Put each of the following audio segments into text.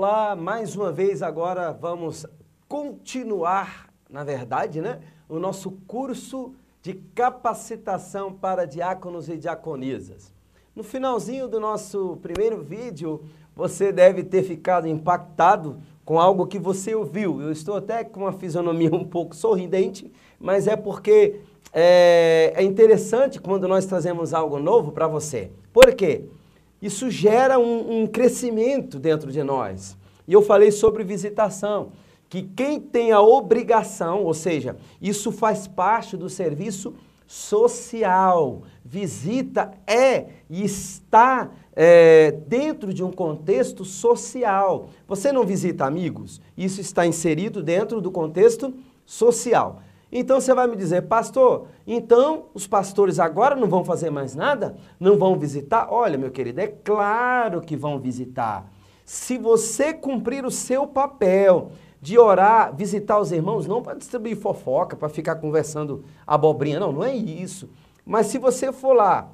Olá, mais uma vez agora vamos continuar, na verdade, né, o nosso curso de capacitação para diáconos e diaconisas. No finalzinho do nosso primeiro vídeo, você deve ter ficado impactado com algo que você ouviu. Eu estou até com uma fisionomia um pouco sorridente, mas é porque é interessante quando nós trazemos algo novo para você. Por quê? Isso gera um crescimento dentro de nós. E eu falei sobre visitação, que quem tem a obrigação, ou seja, isso faz parte do serviço social. Visita é e está dentro de um contexto social. Você não visita amigos? Isso está inserido dentro do contexto social. Então você vai me dizer, pastor, então os pastores agora não vão fazer mais nada? Não vão visitar? Olha, meu querido, é claro que vão visitar. Se você cumprir o seu papel de orar, visitar os irmãos, não para distribuir fofoca, para ficar conversando abobrinha, não é isso. Mas se você for lá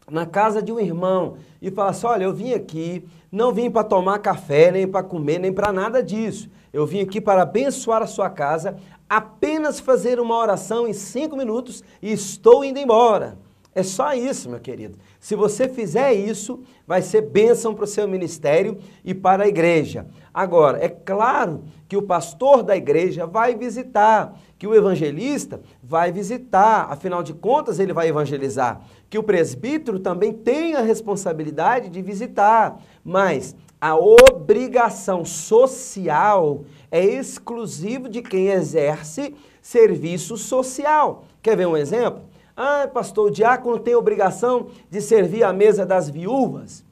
na casa de um irmão e falar assim, olha, eu vim aqui, não vim para tomar café, nem para comer, nem para nada disso. Eu vim aqui para abençoar a sua casa, apenas fazer uma oração em 5 minutos e estou indo embora. É só isso, meu querido. Se você fizer isso, vai ser bênção para o seu ministério e para a igreja. Agora, é claro que o pastor da igreja vai visitar, que o evangelista vai visitar, afinal de contas ele vai evangelizar, que o presbítero também tem a responsabilidade de visitar, mas a obrigação social é exclusivo de quem exerce serviço social. Quer ver um exemplo? Ah, pastor, o diácono tem a obrigação de servir à mesa das viúvas.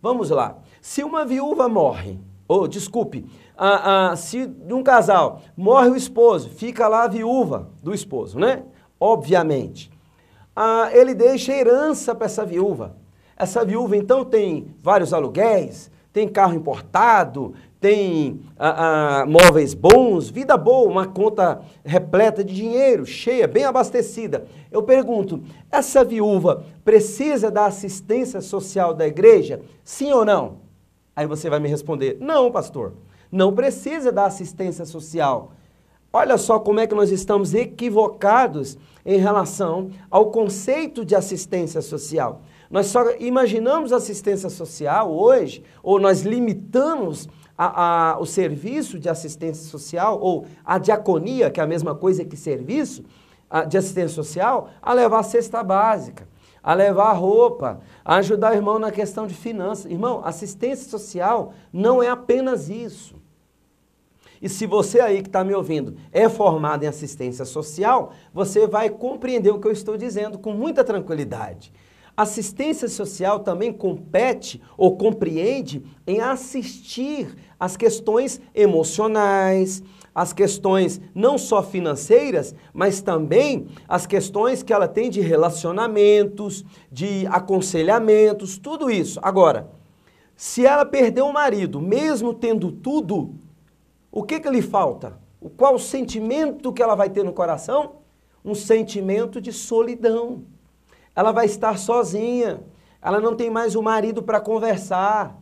Vamos lá. Se uma viúva morre, se de um casal morre o esposo, fica lá a viúva do esposo, né? Obviamente. Ele deixa herança para essa viúva. Essa viúva, então, tem vários aluguéis, tem carro importado, tem móveis bons, vida boa, uma conta repleta de dinheiro, cheia, bem abastecida. Eu pergunto, essa viúva precisa da assistência social da igreja? Sim ou não? Aí você vai me responder, não, pastor, não precisa da assistência social. Olha só como é que nós estamos equivocados em relação ao conceito de assistência social. Nós só imaginamos assistência social hoje, ou nós limitamos o serviço de assistência social, ou a diaconia, que é a mesma coisa que serviço de assistência social, a levar a cesta básica, a levar a roupa, a ajudar o irmão na questão de finanças. Irmão, assistência social não é apenas isso. E se você aí que está me ouvindo é formado em assistência social, você vai compreender o que eu estou dizendo com muita tranquilidade. Assistência social também compete ou compreende em assistir às questões emocionais, as questões não só financeiras, mas também as questões que ela tem de relacionamentos, de aconselhamentos, tudo isso. Agora, se ela perdeu o marido, mesmo tendo tudo, o que lhe falta? Qual o sentimento que ela vai ter no coração? Um sentimento de solidão. Ela vai estar sozinha, ela não tem mais o marido para conversar.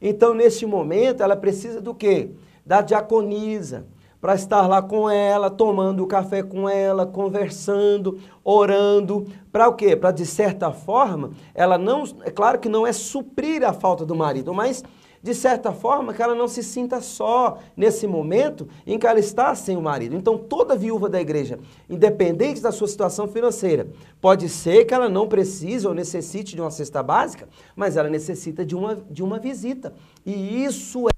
Então, neste momento, ela precisa do quê? Da diaconisa, para estar lá com ela, tomando café com ela, conversando, orando. Para o quê? Para, de certa forma, ela não... É claro que não é suprir a falta do marido, mas... de certa forma, que ela não se sinta só nesse momento em que ela está sem o marido. Então, toda viúva da igreja, independente da sua situação financeira, pode ser que ela não precise ou necessite de uma cesta básica, mas ela necessita de uma visita. E isso é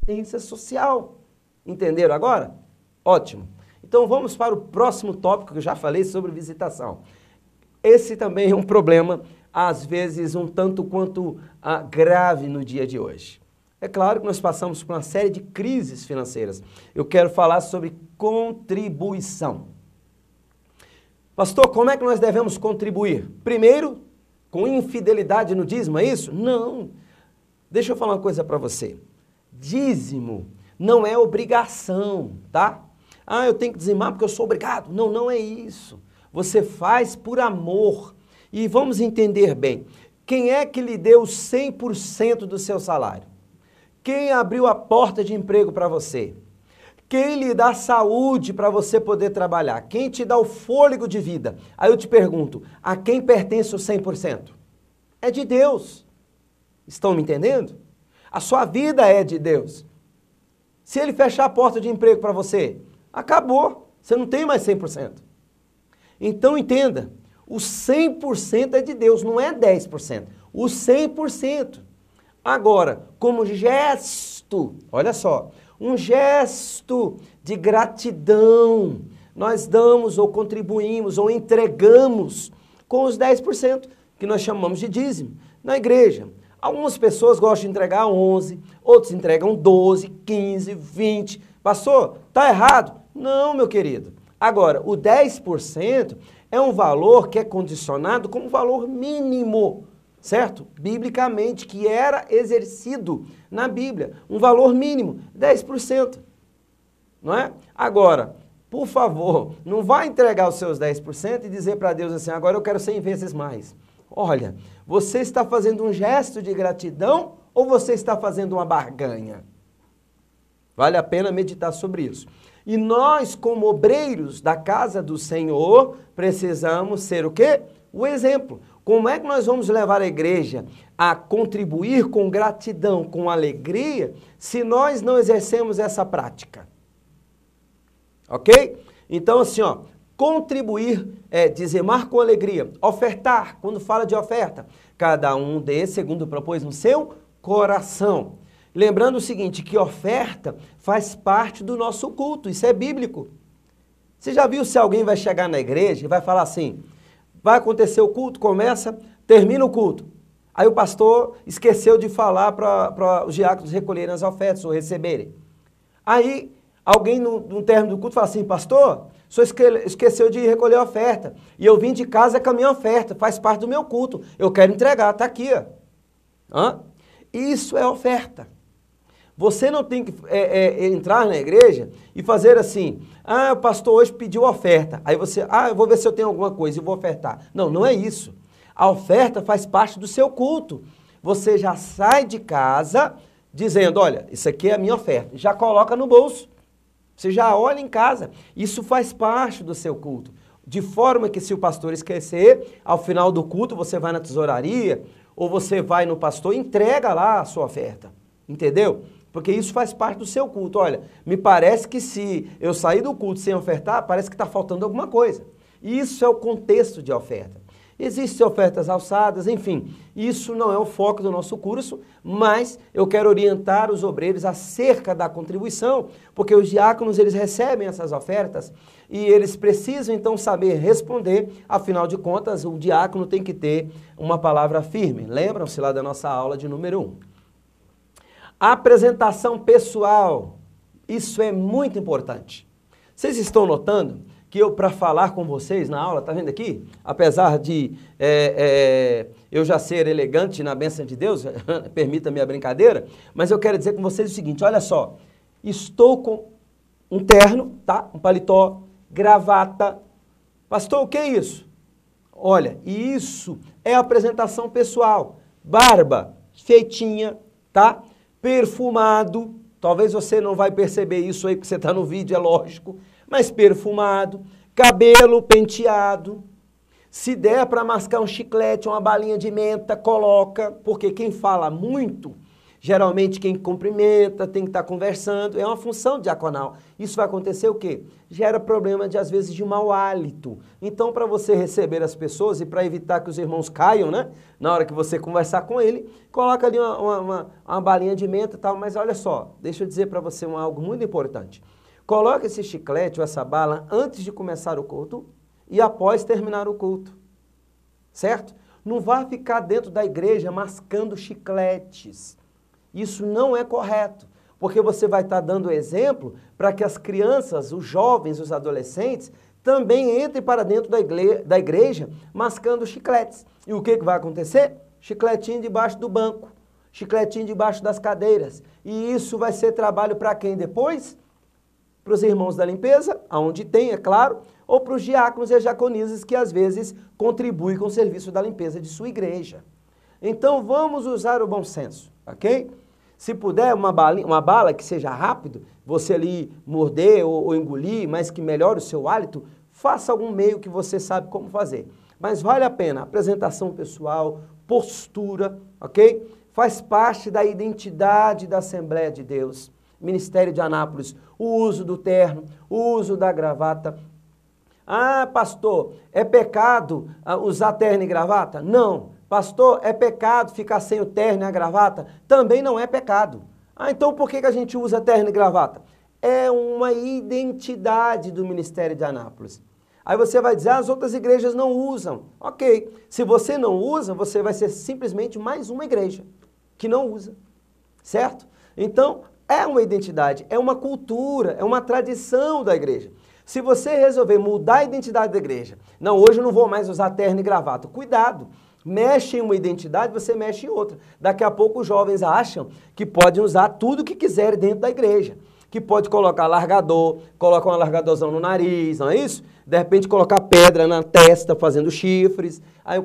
assistência social. Entenderam agora? Ótimo. Então, vamos para o próximo tópico que eu já falei sobre visitação. Esse também é um problema, às vezes, um tanto quanto grave no dia de hoje. É claro que nós passamos por uma série de crises financeiras. Eu quero falar sobre contribuição. Pastor, como é que nós devemos contribuir? Primeiro, com infidelidade no dízimo, é isso? Não. Deixa eu falar uma coisa para você. Dízimo não é obrigação, tá? Eu tenho que dizimar porque eu sou obrigado. Não, não é isso. Você faz por amor. E vamos entender bem. Quem é que lhe deu 100% do seu salário? Quem abriu a porta de emprego para você? Quem lhe dá saúde para você poder trabalhar? Quem te dá o fôlego de vida? Aí eu te pergunto, a quem pertence o 100%? É de Deus. Estão me entendendo? A sua vida é de Deus. Se ele fechar a porta de emprego para você, acabou. Você não tem mais 100%. Então entenda, o 100% é de Deus, não é 10%. O 100%. Agora, como gesto, olha só, um gesto de gratidão, nós damos ou contribuímos ou entregamos com os 10%, que nós chamamos de dízimo, na igreja. Algumas pessoas gostam de entregar 11, outros entregam 12, 15, 20. Pastor, está errado? Não, meu querido. Agora, o 10% é um valor que é condicionado como valor mínimo, certo? Biblicamente, que era exercido na Bíblia. Um valor mínimo, 10%. Não é? Agora, por favor, não vá entregar os seus 10% e dizer para Deus assim, agora eu quero 100 vezes mais. Olha, você está fazendo um gesto de gratidão ou você está fazendo uma barganha? Vale a pena meditar sobre isso. E nós, como obreiros da casa do Senhor, precisamos ser o quê? O exemplo. Como é que nós vamos levar a igreja a contribuir com gratidão, com alegria, se nós não exercemos essa prática? Ok? Então, assim, ó, contribuir é dizimar com alegria, ofertar, quando fala de oferta, cada um dê segundo propôs no seu coração. Lembrando o seguinte, que oferta faz parte do nosso culto, isso é bíblico. Você já viu se alguém vai chegar na igreja e vai falar assim, vai acontecer o culto, começa, termina o culto. Aí o pastor esqueceu de falar para os diáconos recolherem as ofertas ou receberem. Aí alguém no término do culto fala assim, pastor, o senhor esqueceu de recolher a oferta. E eu vim de casa com a minha oferta, faz parte do meu culto. Eu quero entregar, está aqui. Ó. Isso é oferta. Você não tem que entrar na igreja e fazer assim, o pastor hoje pediu oferta. Aí você, eu vou ver se eu tenho alguma coisa e vou ofertar. Não, não é isso. A oferta faz parte do seu culto. Você já sai de casa dizendo, olha, isso aqui é a minha oferta. Já coloca no bolso. Você já olha em casa. Isso faz parte do seu culto. De forma que se o pastor esquecer, ao final do culto você vai na tesouraria ou você vai no pastor e entrega lá a sua oferta. Entendeu? Porque isso faz parte do seu culto. Olha, me parece que se eu sair do culto sem ofertar, parece que está faltando alguma coisa. Isso é o contexto de oferta. Existem ofertas alçadas, enfim, isso não é o foco do nosso curso, mas eu quero orientar os obreiros acerca da contribuição, porque os diáconos eles recebem essas ofertas e eles precisam então saber responder, afinal de contas o diácono tem que ter uma palavra firme. Lembram-se lá da nossa aula de número 1. Apresentação pessoal, isso é muito importante. Vocês estão notando que eu, para falar com vocês na aula, tá vendo aqui? Apesar de eu já ser elegante na bênção de Deus, permita-me a brincadeira, mas eu quero dizer com vocês o seguinte, olha só, estou com um terno, tá? Um paletó, gravata. Pastor, o que é isso? Olha, isso é apresentação pessoal. Barba feitinha, tá? Perfumado, talvez você não vai perceber isso aí porque você está no vídeo, é lógico, mas perfumado, cabelo penteado, se der para mascar um chiclete, uma balinha de menta, coloca, porque quem fala muito, geralmente quem cumprimenta, tem que estar conversando, é uma função diaconal. Isso vai acontecer o quê? Gera problema às vezes de mau hálito. Então para você receber as pessoas e para evitar que os irmãos caiam, né? Na hora que você conversar com ele, coloca ali uma balinha de menta e tal, mas olha só, deixa eu dizer para você algo muito importante. Coloque esse chiclete ou essa bala antes de começar o culto e após terminar o culto, certo? Não vá ficar dentro da igreja mascando chicletes. Isso não é correto, porque você vai estar dando exemplo para que as crianças, os jovens, os adolescentes também entrem para dentro da igreja mascando chicletes. E o que vai acontecer? Chicletinho debaixo do banco, chicletinho debaixo das cadeiras. E isso vai ser trabalho para quem depois? Para os irmãos da limpeza, aonde tem, é claro, ou para os diáconos e diaconisas que às vezes contribuem com o serviço da limpeza de sua igreja. Então vamos usar o bom senso, ok? Se puder, uma bala que seja rápido, você ali morder ou engolir, mas que melhore o seu hálito, faça algum meio que você sabe como fazer. Mas vale a pena, apresentação pessoal, postura, ok? Faz parte da identidade da Assembleia de Deus. Ministério de Anápolis, o uso do terno, o uso da gravata. Ah, pastor, é pecado usar terno e gravata? Não. Pastor, é pecado ficar sem o terno e a gravata? Também não é pecado. Ah, então por que a gente usa terno e gravata? É uma identidade do Ministério de Anápolis. Aí você vai dizer, as outras igrejas não usam. Ok, se você não usa, você vai ser simplesmente mais uma igreja que não usa, certo? Então, é uma identidade, é uma cultura, é uma tradição da igreja. Se você resolver mudar a identidade da igreja, não, hoje eu não vou mais usar terno e gravata, cuidado, mexe em uma identidade, você mexe em outra. Daqui a pouco os jovens acham que podem usar tudo o que quiserem dentro da igreja, que pode colocar largador, colocar um largadorzão no nariz, não é isso? De repente colocar pedra na testa fazendo chifres, aí,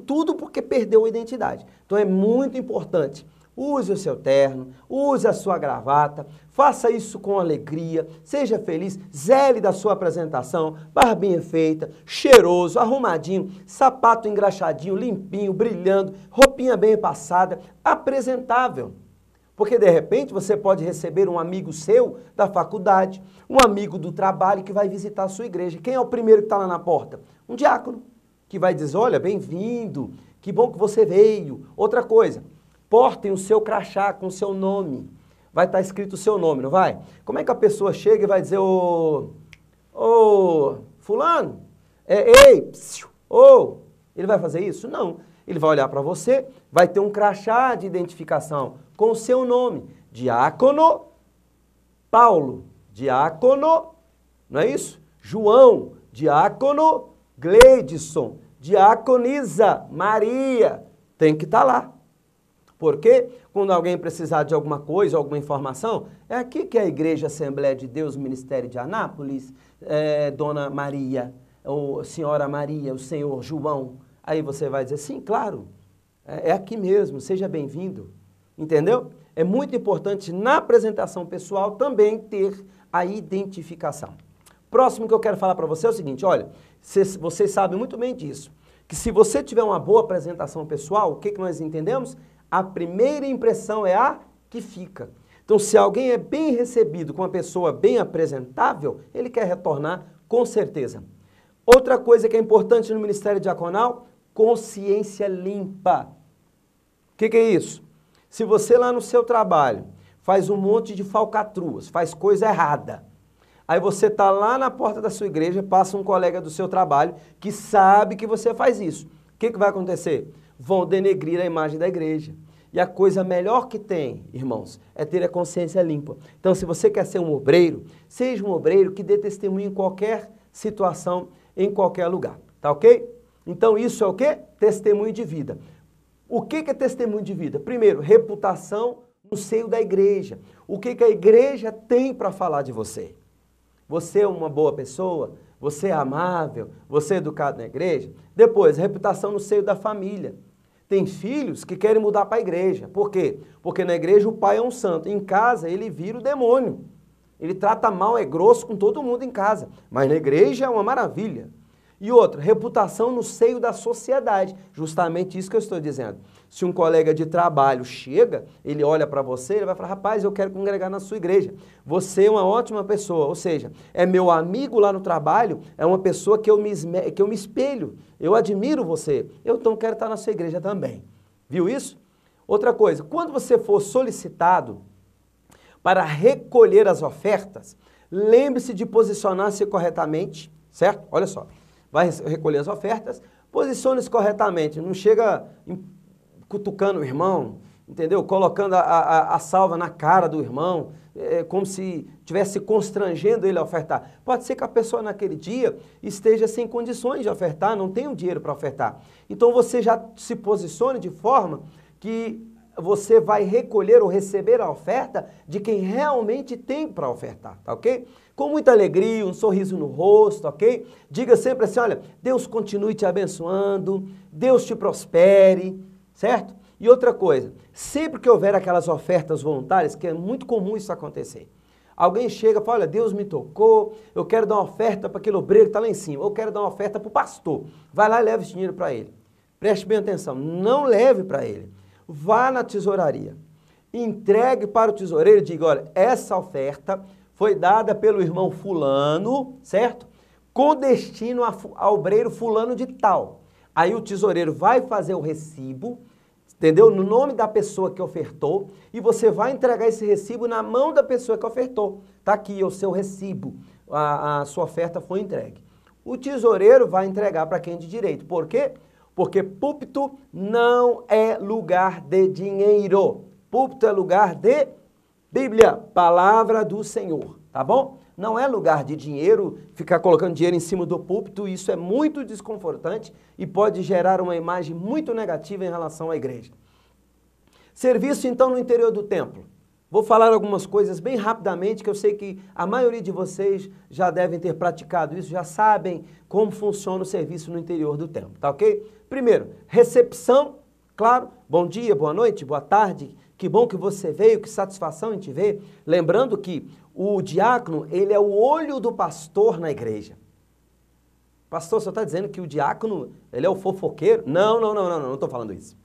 tudo porque perdeu a identidade. Então é muito importante. Use o seu terno, use a sua gravata, faça isso com alegria, seja feliz, zele da sua apresentação, barbinha feita, cheiroso, arrumadinho, sapato engraxadinho, limpinho, brilhando, roupinha bem passada, apresentável. Porque de repente você pode receber um amigo seu da faculdade, um amigo do trabalho que vai visitar a sua igreja. Quem é o primeiro que está lá na porta? Um diácono, que vai dizer, olha, bem-vindo, que bom que você veio. Outra coisa, portem o seu crachá com o seu nome. Vai estar escrito o seu nome, não vai? Como é que a pessoa chega e vai dizer, ô fulano, ei, ele vai fazer isso? Não. Ele vai olhar para você, vai ter um crachá de identificação com o seu nome. Diácono Paulo, diácono, não é isso? João, diácono Gleidson, diaconisa Maria. Tem que estar lá. Porque quando alguém precisar de alguma coisa, alguma informação, é aqui que é a Igreja Assembleia de Deus, Ministério de Anápolis, Dona Maria, ou Senhora Maria, o Senhor João. Aí você vai dizer, sim, claro, é aqui mesmo, seja bem-vindo. Entendeu? É muito importante na apresentação pessoal também ter a identificação. Próximo que eu quero falar para você é o seguinte, olha, vocês sabem muito bem disso, que se você tiver uma boa apresentação pessoal, o que nós entendemos? A primeira impressão é a que fica. Então, se alguém é bem recebido com uma pessoa bem apresentável, ele quer retornar com certeza. Outra coisa que é importante no Ministério Diaconal, consciência limpa. O que é isso? Se você lá no seu trabalho faz um monte de falcatruas, faz coisa errada, aí você está lá na porta da sua igreja, passa um colega do seu trabalho que sabe que você faz isso. O que vai acontecer? Vão denegrir a imagem da igreja. E a coisa melhor que tem, irmãos, é ter a consciência limpa. Então, se você quer ser um obreiro, seja um obreiro que dê testemunho em qualquer situação, em qualquer lugar. Tá ok? Então, isso é o quê? Testemunho de vida. O que é testemunho de vida? Primeiro, reputação no seio da igreja. O que a igreja tem para falar de você? Você é uma boa pessoa? Você é amável? Você é educado na igreja? Depois, reputação no seio da família. Tem filhos que querem mudar para a igreja. Por quê? Porque na igreja o pai é um santo. Em casa ele vira o demônio. Ele trata mal, é grosso com todo mundo em casa. Mas na igreja é uma maravilha. E outra, reputação no seio da sociedade. Justamente isso que eu estou dizendo. Se um colega de trabalho chega, ele olha para você, ele vai falar, rapaz, eu quero congregar na sua igreja. Você é uma ótima pessoa. Ou seja, é meu amigo lá no trabalho, é uma pessoa que eu me espelho. Eu admiro você. Eu então quero estar na sua igreja também. Viu isso? Outra coisa, quando você for solicitado para recolher as ofertas, lembre-se de posicionar-se corretamente, certo? Olha só. Vai recolher as ofertas, posicione-se corretamente, não chega cutucando o irmão, entendeu? Colocando a salva na cara do irmão, como se estivesse constrangendo ele a ofertar. Pode ser que a pessoa naquele dia esteja sem condições de ofertar, não tem o dinheiro para ofertar. Então você já se posicione de forma que você vai recolher ou receber a oferta de quem realmente tem para ofertar, tá ok? Com muita alegria, um sorriso no rosto, ok? Diga sempre assim, olha, Deus continue te abençoando, Deus te prospere, certo? E outra coisa, sempre que houver aquelas ofertas voluntárias, que é muito comum isso acontecer, alguém chega e fala, olha, Deus me tocou, eu quero dar uma oferta para aquele obreiro que está lá em cima, eu quero dar uma oferta para o pastor. Vai lá e leva esse dinheiro para ele. Preste bem atenção, não leve para ele. Vá na tesouraria, entregue para o tesoureiro e diga, olha, essa oferta foi dada pelo irmão fulano, certo? Com destino ao obreiro fulano de tal. Aí o tesoureiro vai fazer o recibo, entendeu? No nome da pessoa que ofertou, e você vai entregar esse recibo na mão da pessoa que ofertou. Está aqui o seu recibo, a sua oferta foi entregue. O tesoureiro vai entregar para quem é de direito. Por quê? Porque púlpito não é lugar de dinheiro. Púlpito é lugar de Bíblia, palavra do Senhor, tá bom? Não é lugar de dinheiro, ficar colocando dinheiro em cima do púlpito, isso é muito desconfortante e pode gerar uma imagem muito negativa em relação à igreja. Serviço, então, no interior do templo. Vou falar algumas coisas bem rapidamente, que eu sei que a maioria de vocês já devem ter praticado isso, já sabem como funciona o serviço no interior do templo, tá ok? Primeiro, recepção, claro, bom dia, boa noite, boa tarde, que bom que você veio, que satisfação em te ver. Lembrando que o diácono, ele é o olho do pastor na igreja. Pastor, você está dizendo que o diácono, ele é o fofoqueiro? Não estou falando isso.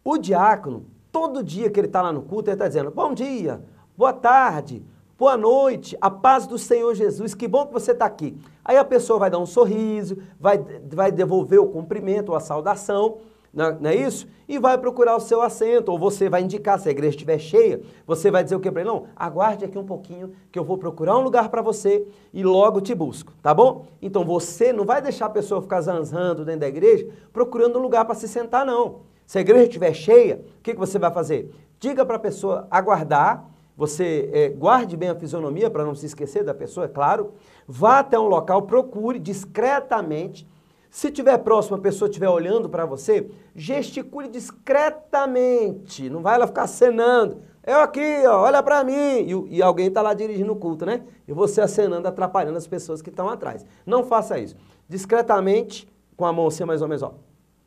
O diácono, todo dia que ele está lá no culto, ele está dizendo, bom dia, boa tarde, boa noite, a paz do Senhor Jesus, que bom que você está aqui. Aí a pessoa vai dar um sorriso, vai devolver o cumprimento ou a saudação, não é isso? E vai procurar o seu assento, ou você vai indicar, se a igreja estiver cheia, você vai dizer o que para ele? Não, aguarde aqui um pouquinho, que eu vou procurar um lugar para você e logo te busco, tá bom? Então você não vai deixar a pessoa ficar zanzando dentro da igreja, procurando um lugar para se sentar, não. Se a igreja estiver cheia, o que você vai fazer? Diga para a pessoa aguardar, você guarde bem a fisionomia para não se esquecer da pessoa, é claro. Vá até um local, procure discretamente. Se estiver próximo, a pessoa estiver olhando para você, gesticule discretamente, não vai ela ficar acenando. Eu aqui, ó, olha para mim. E alguém está lá dirigindo o culto, né? E você acenando, atrapalhando as pessoas que estão atrás. Não faça isso. Discretamente, com a mão assim mais ou menos, ó.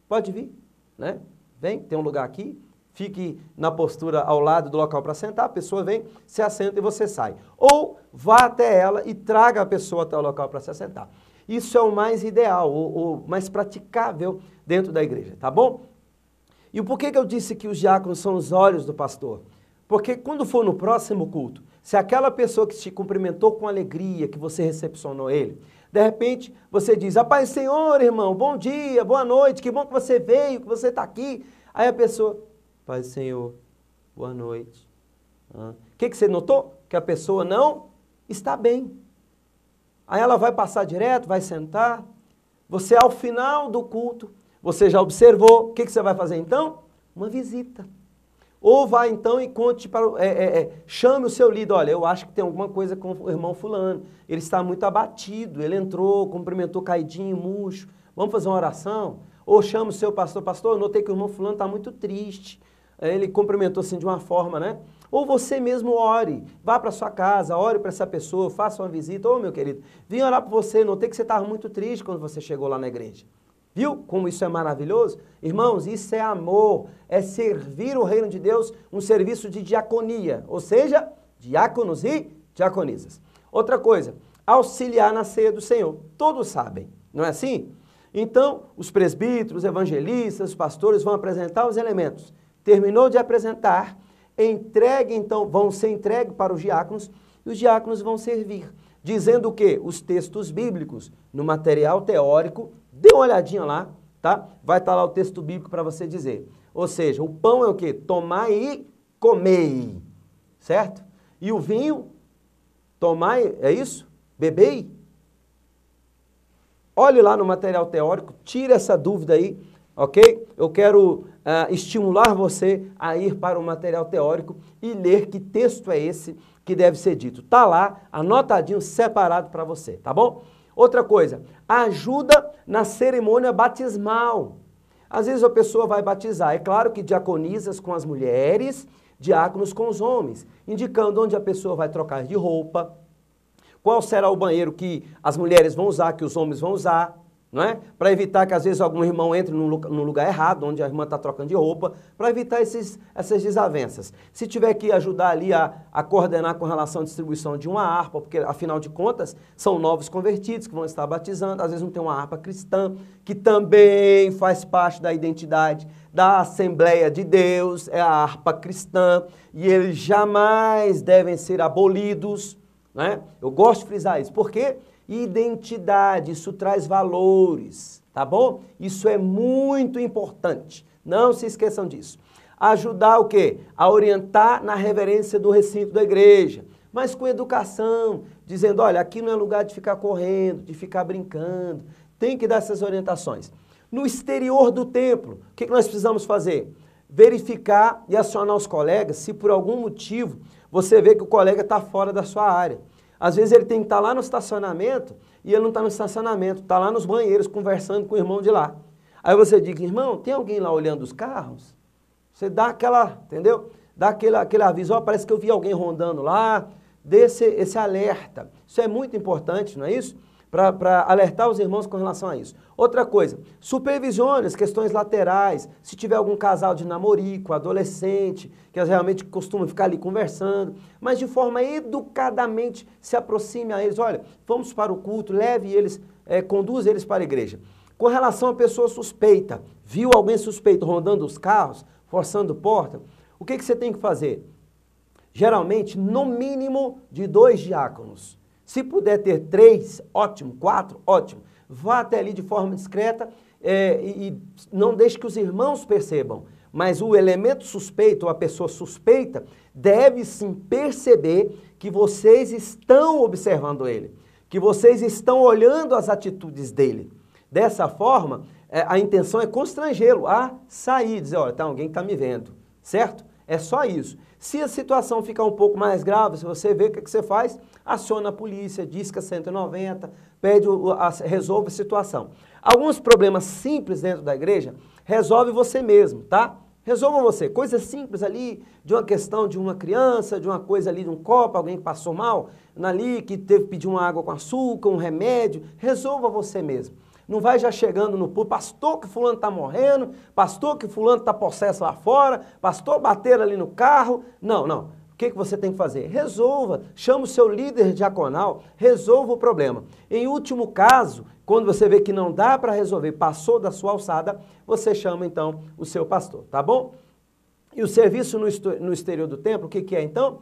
Pode vir, né? Vem, tem um lugar aqui. Fique na postura ao lado do local para sentar, a pessoa vem, se assenta e você sai. Ou vá até ela e traga a pessoa até o local para se assentar. Isso é o mais ideal, o mais praticável dentro da igreja, tá bom? E por que eu disse que os diáconos são os olhos do pastor? Porque quando for no próximo culto, se aquela pessoa que te cumprimentou com alegria, que você recepcionou ele, de repente você diz, a paz do Senhor, irmão, bom dia, boa noite, que bom que você veio, que você está aqui. Aí a pessoa, paz do Senhor, boa noite. O que você notou? Que a pessoa não está bem. Aí ela vai passar direto, vai sentar. Você, ao final do culto, você já observou. O que você vai fazer então? Uma visita. Ou vai então e conte para chame o seu líder. Olha, eu acho que tem alguma coisa com o irmão fulano. Ele está muito abatido. Ele entrou, cumprimentou caidinho, murcho. Vamos fazer uma oração? Ou chama o seu pastor. Pastor, eu notei que o irmão fulano está muito triste. Ele cumprimentou assim de uma forma, né? Ou você mesmo ore, vá para sua casa, ore para essa pessoa, faça uma visita. Ô, meu querido, vim orar por você, notei que você estava muito triste quando você chegou lá na igreja. Viu como isso é maravilhoso? Irmãos, isso é amor, é servir o reino de Deus, um serviço de diaconia, ou seja, diáconos e diaconisas. Outra coisa, auxiliar na ceia do Senhor. Todos sabem, não é assim? Então, os presbíteros, os evangelistas, os pastores vão apresentar os elementos. Terminou de apresentar, vão ser entregues para os diáconos e os diáconos vão servir. Dizendo o quê? Os textos bíblicos no material teórico, dê uma olhadinha lá, tá? Vai estar lá o texto bíblico para você dizer. Ou seja, o pão é o quê? Tomai e comei, certo? E o vinho, tomai, é isso? Bebei? Olhe lá no material teórico, tire essa dúvida aí, ok? Eu quero estimular você a ir para o material teórico e ler que texto é esse que deve ser dito. Está lá, anotadinho, separado para você, tá bom? Outra coisa, ajuda na cerimônia batismal. Às vezes a pessoa vai batizar, é claro que diaconisas com as mulheres, diáconos com os homens, indicando onde a pessoa vai trocar de roupa, qual será o banheiro que as mulheres vão usar, que os homens vão usar, não é? Para evitar que às vezes algum irmão entre no lugar errado, onde a irmã está trocando de roupa, para evitar essas desavenças. Se tiver que ajudar ali a coordenar com relação à distribuição de uma harpa, porque afinal de contas são novos convertidos que vão estar batizando, às vezes não tem uma harpa cristã, que também faz parte da identidade da Assembleia de Deus, é a harpa cristã, e eles jamais devem ser abolidos, né? Eu gosto de frisar isso, porque identidade, isso traz valores, tá bom? Isso é muito importante, não se esqueçam disso. Ajudar o quê? A orientar na reverência do recinto da igreja, mas com educação, dizendo, olha, aqui não é lugar de ficar correndo, de ficar brincando, tem que dar essas orientações. No exterior do templo, o que nós precisamos fazer? Verificar e acionar os colegas se por algum motivo você vê que o colega está fora da sua área. Às vezes ele tem que estar lá no estacionamento e ele não está no estacionamento, está lá nos banheiros conversando com o irmão de lá. Aí você diz, irmão, tem alguém lá olhando os carros? Você dá aquela, entendeu? Dá aquele aviso, ó, parece que eu vi alguém rondando lá, dê esse alerta. Isso é muito importante, não é isso? Para alertar os irmãos com relação a isso. Outra coisa, supervisione as questões laterais, se tiver algum casal de namorico, adolescente, que realmente costumam ficar ali conversando, mas de forma educadamente se aproxime a eles, olha, vamos para o culto, leve eles, conduza eles para a igreja. Com relação a pessoa suspeita, viu alguém suspeito rondando os carros, forçando porta, o que você tem que fazer? Geralmente, no mínimo de 2 diáconos. Se puder ter 3, ótimo, 4, ótimo. Vá até ali de forma discreta e não deixe que os irmãos percebam. Mas o elemento suspeito, ou a pessoa suspeita, deve sim perceber que vocês estão observando ele, que vocês estão olhando as atitudes dele. Dessa forma, a intenção é constrangê-lo a sair, dizer, olha, tá, alguém está me vendo, certo? É só isso. Se a situação ficar um pouco mais grave, se você vê o que você faz, aciona a polícia, disca 190, resolve a situação. Alguns problemas simples dentro da igreja, resolve você mesmo, tá? Resolva você. Coisas simples ali, de uma questão de uma criança, de uma coisa ali de um copo, alguém que passou mal, ali que teve que pedir uma água com açúcar, um remédio, resolva você mesmo. Não vai já chegando no púlpito, pastor que fulano está morrendo, pastor que fulano está possesso lá fora, pastor bater ali no carro. Não, não. O que você tem que fazer? Resolva, chama o seu líder diaconal, resolva o problema. Em último caso, quando você vê que não dá para resolver, passou da sua alçada, você chama então o seu pastor, tá bom? E o serviço no exterior do templo, o que é então?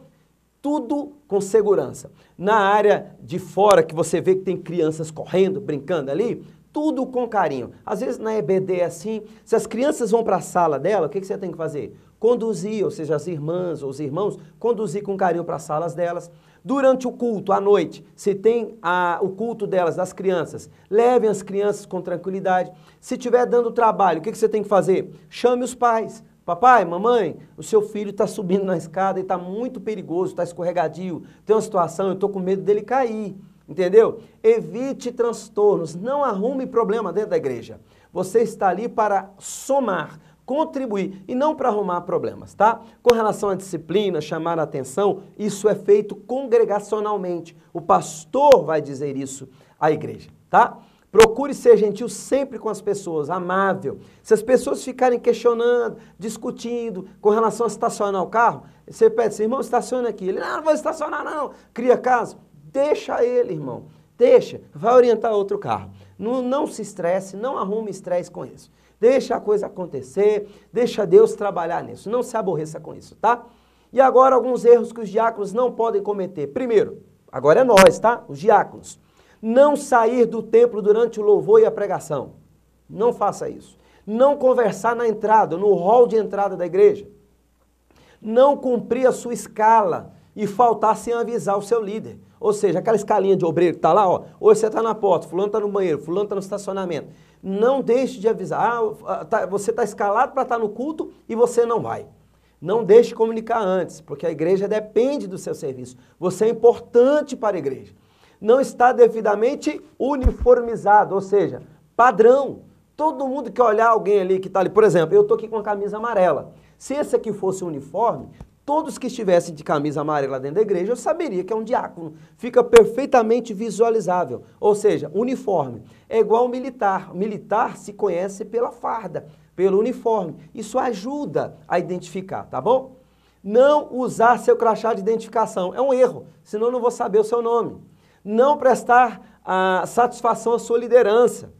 Tudo com segurança. Na área de fora, que você vê que tem crianças correndo, brincando ali, tudo com carinho. Às vezes na EBD é assim, se as crianças vão para a sala dela, o que você tem que fazer? Conduzir, ou seja, as irmãs ou os irmãos, conduzir com carinho para as salas delas. Durante o culto, à noite, se tem o culto delas, das crianças, levem as crianças com tranquilidade. Se estiver dando trabalho, o que você tem que fazer? Chame os pais. Papai, mamãe, o seu filho está subindo na escada e está muito perigoso, está escorregadio, tem uma situação, eu estou com medo dele cair. Entendeu? Evite transtornos, não arrume problema dentro da igreja. Você está ali para somar, contribuir e não para arrumar problemas, tá? Com relação à disciplina, chamar a atenção, isso é feito congregacionalmente. O pastor vai dizer isso à igreja, tá? Procure ser gentil sempre com as pessoas, amável. Se as pessoas ficarem questionando, discutindo com relação a estacionar o carro, você pede assim, irmão, estaciona aqui. Ele, não vou estacionar não, cria caso. Deixa ele, irmão, deixa, vai orientar outro carro. Não se estresse, não arrume estresse com isso. Deixa a coisa acontecer, deixa Deus trabalhar nisso, não se aborreça com isso, tá? E agora alguns erros que os diáconos não podem cometer. Primeiro, agora é nós, tá? Os diáconos. Não sair do templo durante o louvor e a pregação. Não faça isso. Não conversar na entrada, no hall de entrada da igreja. Não cumprir a sua escala e faltar sem avisar o seu líder. Ou seja, aquela escalinha de obreiro que está lá, ó, hoje você está na porta, fulano está no banheiro, fulano está no estacionamento. Não deixe de avisar, você está escalado para estar no culto e você não vai. Não deixe de comunicar antes, porque a igreja depende do seu serviço. Você é importante para a igreja. Não está devidamente uniformizado, ou seja, padrão. Todo mundo que olhar alguém ali que está ali, por exemplo, eu estou aqui com a camisa amarela. Se esse aqui fosse o uniforme, todos que estivessem de camisa amarela dentro da igreja, eu saberia que é um diácono. Fica perfeitamente visualizável. Ou seja, uniforme. É igual militar. O militar se conhece pela farda, pelo uniforme. Isso ajuda a identificar, tá bom? Não usar seu crachá de identificação. É um erro, senão eu não vou saber o seu nome. Não prestar satisfação à sua liderança.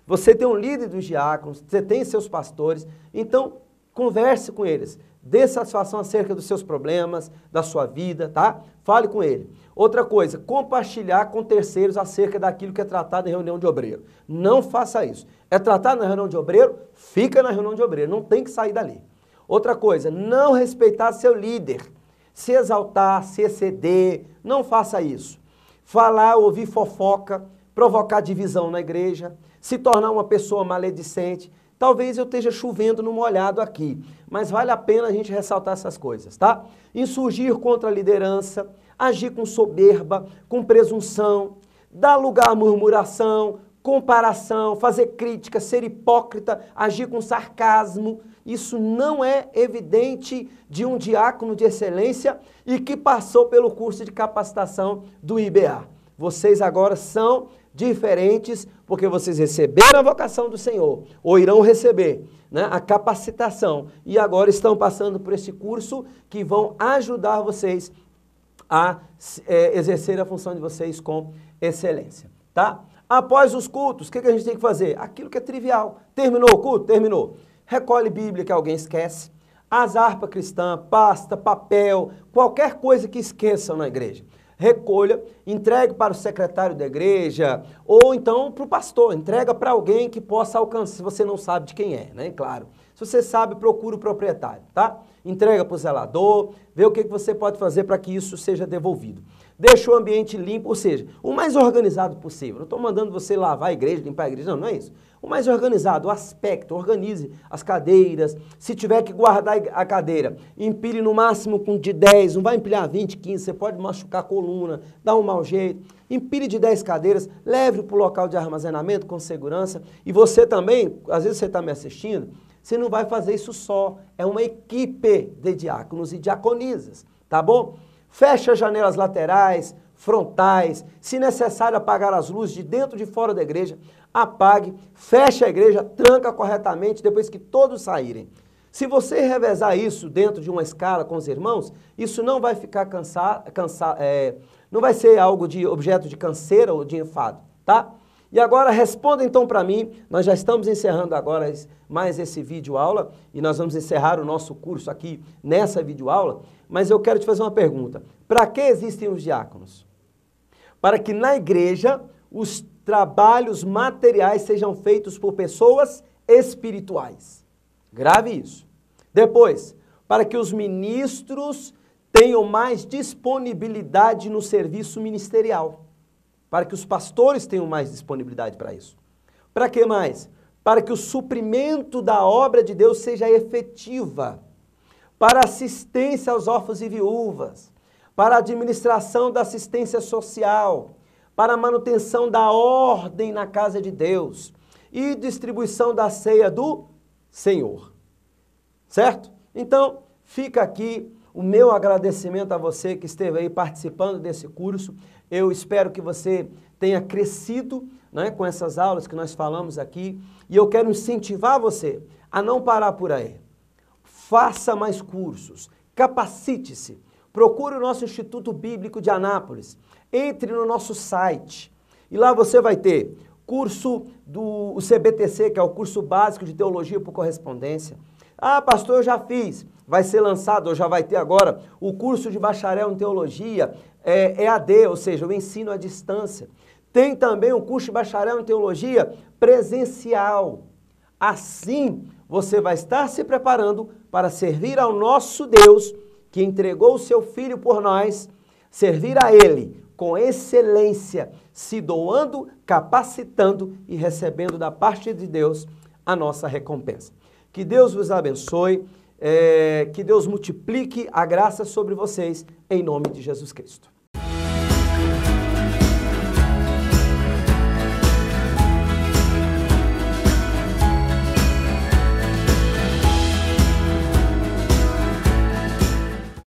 Você tem um líder dos diáconos, você tem seus pastores, então converse com eles. Dê satisfação acerca dos seus problemas, da sua vida, tá? Fale com ele. Outra coisa, compartilhar com terceiros acerca daquilo que é tratado em reunião de obreiro. Não faça isso. É tratado na reunião de obreiro? Fica na reunião de obreiro, não tem que sair dali. Outra coisa, não respeitar seu líder. Se exaltar, se exceder, não faça isso. Falar, ouvir fofoca, provocar divisão na igreja, se tornar uma pessoa maledicente. Talvez eu esteja chovendo no molhado aqui, mas vale a pena a gente ressaltar essas coisas, tá? Insurgir contra a liderança, agir com soberba, com presunção, dar lugar à murmuração, comparação, fazer crítica, ser hipócrita, agir com sarcasmo. Isso não é evidente de um diácono de excelência e que passou pelo curso de capacitação do IBA. Vocês agora são diferentes porque vocês receberam a vocação do Senhor, ou irão receber, né, a capacitação, e agora estão passando por esse curso que vão ajudar vocês a exercer a função de vocês com excelência, tá? Após os cultos, o que a gente tem que fazer? Aquilo que é trivial. Terminou o culto? Terminou. Recolhe Bíblia que alguém esquece, as harpas cristãs, pasta, papel, qualquer coisa que esqueçam na igreja. Recolha, entregue para o secretário da igreja ou então para o pastor, entrega para alguém que possa alcançar, se você não sabe de quem é, né? Claro. Se você sabe, procura o proprietário, tá? Entrega para o zelador, vê o que você pode fazer para que isso seja devolvido. Deixa o ambiente limpo, ou seja, o mais organizado possível. Não estou mandando você lavar a igreja, limpar a igreja, não, não é isso. O mais organizado, o aspecto, organize as cadeiras. Se tiver que guardar a cadeira, empilhe no máximo com de 10, não vai empilhar 20, 15, você pode machucar a coluna, dar um mau jeito. Empilhe de 10 cadeiras, leve para o local de armazenamento com segurança. E você também, às vezes você está me assistindo, você não vai fazer isso só. É uma equipe de diáconos e diaconisas, tá bom? Fecha as janelas laterais, frontais, se necessário apagar as luzes de dentro e de fora da igreja, apague, feche a igreja, tranca corretamente depois que todos saírem. Se você revezar isso dentro de uma escala com os irmãos, isso não vai ficar não vai ser algo de objeto de canseira ou de enfado, tá? E agora responda então para mim, nós já estamos encerrando agora mais esse vídeo aula e nós vamos encerrar o nosso curso aqui nessa vídeo aula, mas eu quero te fazer uma pergunta. Para que existem os diáconos? Para que na igreja os trabalhos materiais sejam feitos por pessoas espirituais. Grave isso. Depois, para que os ministros tenham mais disponibilidade no serviço ministerial. Para que os pastores tenham mais disponibilidade para isso. Para que mais? Para que o suprimento da obra de Deus seja efetiva. Para assistência aos órfãos e viúvas. Para a administração da assistência social. Para a manutenção da ordem na casa de Deus. E distribuição da ceia do Senhor. Certo? Então, fica aqui o meu agradecimento a você que esteve aí participando desse curso. Eu espero que você tenha crescido, né, com essas aulas que nós falamos aqui. E eu quero incentivar você a não parar por aí. Faça mais cursos, capacite-se. Procure o nosso Instituto Bíblico de Anápolis. Entre no nosso site. E lá você vai ter curso do CBTC, que é o curso básico de teologia por correspondência. Ah, pastor, eu já fiz. Vai ser lançado, ou já vai ter agora, o curso de bacharel em teologia, EAD, ou seja, o ensino à distância. Tem também o curso de bacharel em teologia presencial. Assim, você vai estar se preparando para servir ao nosso Deus, que entregou o seu Filho por nós, servir a Ele com excelência, se doando, capacitando e recebendo da parte de Deus a nossa recompensa. Que Deus vos abençoe, que Deus multiplique a graça sobre vocês, em nome de Jesus Cristo.